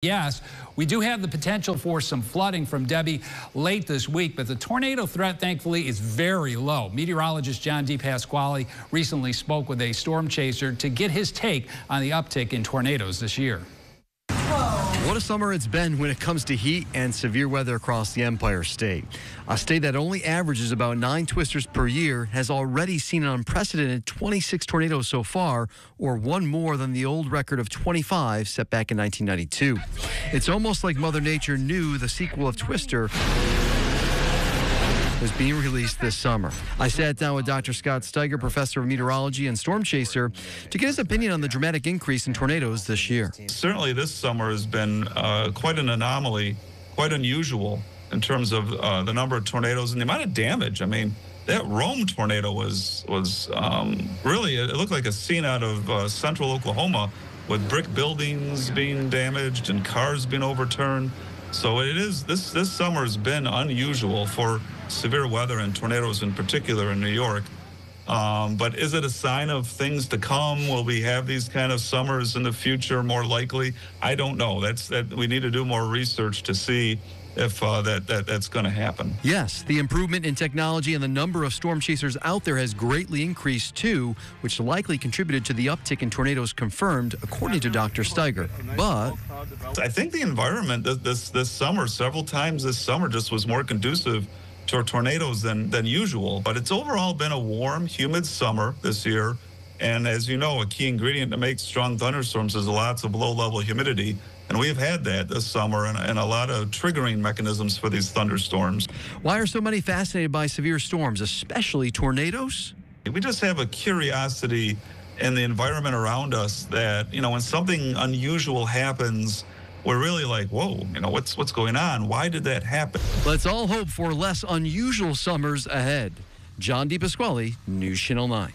Yes, we do have the potential for some flooding from Debbie late this week, but the tornado threat, thankfully, is very low. Meteorologist John DePasquale recently spoke with a storm chaser to get his take on the uptick in tornadoes this year. What a summer it's been when it comes to heat and severe weather across the Empire State. A state that only averages about 9 twisters per year has already seen an unprecedented 26 tornadoes so far, or one more than the old record of 25 set back in 1992. It's almost like Mother Nature knew the sequel of Twister was being released this summer. I sat down with Dr. Scott Steiger, professor of meteorology and storm chaser, to get his opinion on the dramatic increase in tornadoes this year. Certainly this summer has been quite an anomaly, quite unusual in terms of the number of tornadoes and the amount of damage. I mean, that Rome tornado was really, it looked like a scene out of central Oklahoma, with brick buildings being damaged and cars being overturned. So it is, this summer has been unusual for severe weather and tornadoes in particular in New York. But is it a sign of things to come? Will we have these kind of summers in the future more likely? I don't know. We need to do more research to see if that's going to happen. Yes, the improvement in technology and the number of storm chasers out there has greatly increased too, which likely contributed to the uptick in tornadoes confirmed, according to Dr. Steiger. But I think the environment this summer, several times this summer, just was more conducive to tornadoes than usual. But it's overall been a warm, humid summer this year. And as you know, a key ingredient to make strong thunderstorms is lots of low-level humidity. And we've had that this summer and a lot of triggering mechanisms for these thunderstorms. Why are so many fascinated by severe storms, especially tornadoes? We just have a curiosity in the environment around us that, you know, when something unusual happens, we're really like, whoa, you know, what's going on? Why did that happen? Let's all hope for less unusual summers ahead. John DePasquale, News Channel 9.